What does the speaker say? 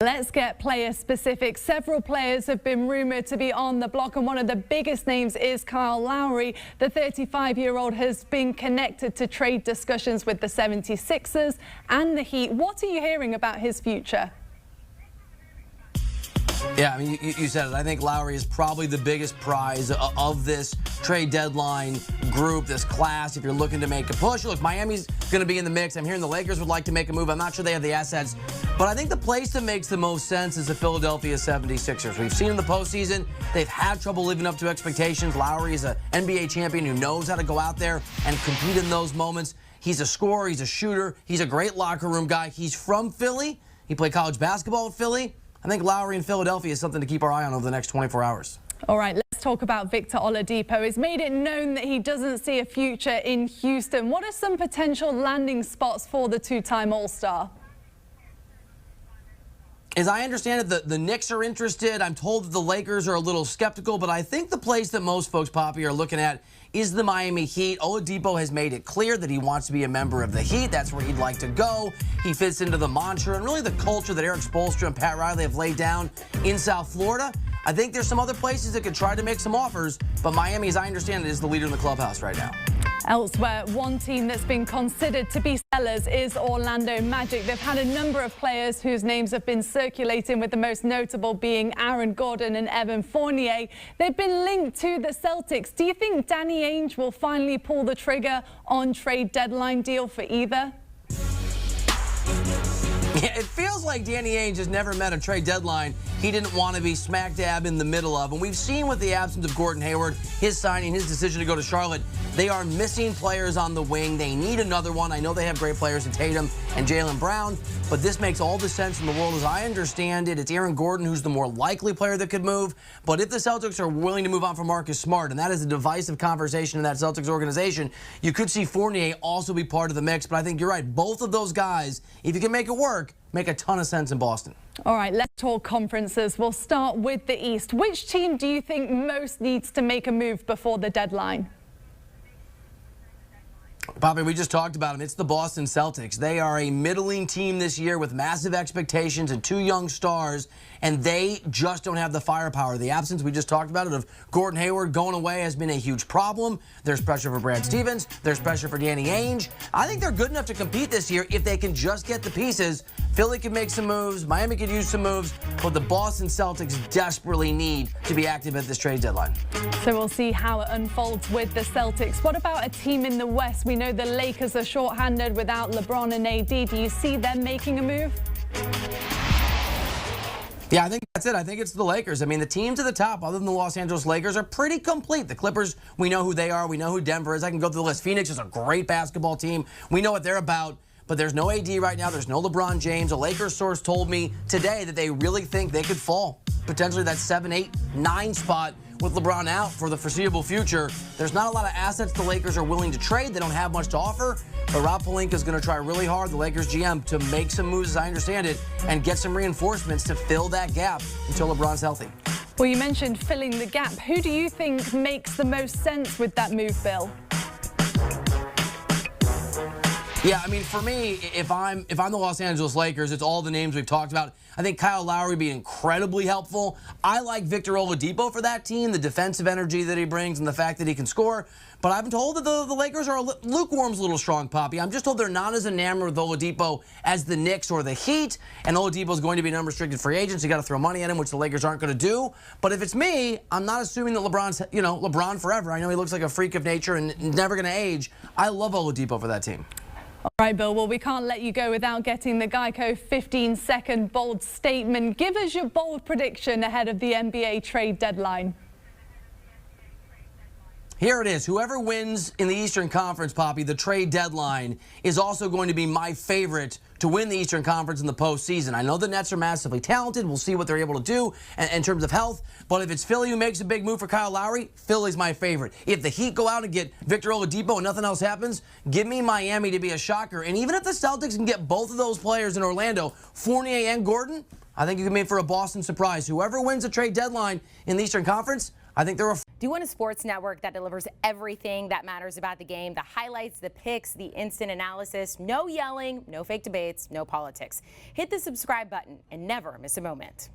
Let's get player specific. Several players have been rumored to be on the block, and one of the biggest names is Kyle Lowry. The 35-year-old has been connected to trade discussions with the 76ers and the Heat. What are you hearing about his future? Yeah, I mean, you said it. I think Lowry is probably the biggest prize of this trade deadline group, this class, if you're looking to make a push. Look, Miami's going to be in the mix. I'm hearing the Lakers would like to make a move. I'm not sure they have the assets. But I think the place that makes the most sense is the Philadelphia 76ers. We've seen in the postseason, they've had trouble living up to expectations. Lowry is an NBA champion who knows how to go out there and compete in those moments. He's a scorer. He's a shooter. He's a great locker room guy. He's from Philly. He played college basketball with Philly. I think Lowry in Philadelphia is something to keep our eye on over the next 24 hours. All right, let's talk about Victor Oladipo. He's made it known that he doesn't see a future in Houston. What are some potential landing spots for the two-time All-Star? As I understand it, the Knicks are interested. I'm told that the Lakers are a little skeptical, but I think the place that most folks, Poppy, are looking at is the Miami Heat. Oladipo has made it clear that he wants to be a member of the Heat. That's where he'd like to go. He fits into the mantra and really the culture that Eric Bolster and Pat Riley have laid down in South Florida. I think there's some other places that could try to make some offers, but Miami, as I understand it, is the leader in the clubhouse right now. Elsewhere, one team that's been considered to be sellers is Orlando Magic. They've had a number of players whose names have been circulating, with the most notable being Aaron Gordon and Evan Fournier. They've been linked to the Celtics. Do you think Danny Ainge will finally pull the trigger on trade deadline deal for either? Yeah, it feels like Danny Ainge has never met a trade deadline he didn't want to be smack dab in the middle of. And we've seen with the absence of Gordon Hayward, his signing, his decision to go to Charlotte, they are missing players on the wing. They need another one. I know they have great players in Tatum and Jaylen Brown, but this makes all the sense in the world as I understand it. It's Aaron Gordon who's the more likely player that could move. But if the Celtics are willing to move on from Marcus Smart, and that is a divisive conversation in that Celtics organization, you could see Fournier also be part of the mix. But I think you're right. Both of those guys, if you can make it work, make a ton of sense in Boston. All right, let's talk conferences. We'll start with the East. Which team do you think most needs to make a move before the deadline? Poppy, we just talked about them. It's the Boston Celtics. They are a middling team this year with massive expectations and two young stars, and they just don't have the firepower. The absence, we just talked about it, of Gordon Hayward going away has been a huge problem. There's pressure for Brad Stevens. There's pressure for Danny Ainge. I think they're good enough to compete this year if they can just get the pieces. Philly could make some moves. Miami could use some moves, but the Boston Celtics desperately need to be active at this trade deadline. So we'll see how it unfolds with the Celtics. What about a team in the West? We know the Lakers are shorthanded without LeBron and AD. Do you see them making a move? Yeah, I think that's it. I think it's the Lakers. I mean, the teams at the top, other than the Los Angeles Lakers, are pretty complete. The Clippers, we know who they are. We know who Denver is. I can go through the list. Phoenix is a great basketball team. We know what they're about. But there's no AD right now. There's no LeBron James. A Lakers source told me today that they really think they could fall potentially that 7, 8, 9 spot with LeBron out for the foreseeable future. There's not a lot of assets the Lakers are willing to trade. They don't have much to offer. But Rob Pelinka is going to try really hard, the Lakers GM, to make some moves, as I understand it, and get some reinforcements to fill that gap until LeBron's healthy. Well, you mentioned filling the gap. Who do you think makes the most sense with that move, Bill? Yeah, I mean, for me, if I'm the Los Angeles Lakers, it's all the names we've talked about. I think Kyle Lowry would be incredibly helpful. I like Victor Oladipo for that team, the defensive energy that he brings and the fact that he can score. But I've been told that the Lakers are lukewarm's a little strong, Poppy. I'm just told they're not as enamored with Oladipo as the Knicks or the Heat. And Oladipo's going to be an unrestricted free agent, so you got to throw money at him, which the Lakers aren't going to do. But if it's me, I'm not assuming that LeBron's, LeBron forever. I know he looks like a freak of nature and never going to age. I love Oladipo for that team. All right, Bill, well, we can't let you go without getting the Geico 15-second bold statement. Give us your bold prediction ahead of the NBA trade deadline. Here it is. Whoever wins in the Eastern Conference, Poppy, the trade deadline is also going to be my favorite to win the Eastern Conference in the postseason. I know the Nets are massively talented. We'll see what they're able to do in terms of health. But if it's Philly who makes a big move for Kyle Lowry, Philly's my favorite. If the Heat go out and get Victor Oladipo and nothing else happens, give me Miami to be a shocker. And even if the Celtics can get both of those players in Orlando, Fournier and Gordon, I think you can make for a Boston surprise. Whoever wins the trade deadline in the Eastern Conference, I think they're a Do you want a sports network that delivers everything that matters about the game? The highlights, the picks, the instant analysis, no yelling, no fake debates, no politics. Hit the subscribe button and never miss a moment.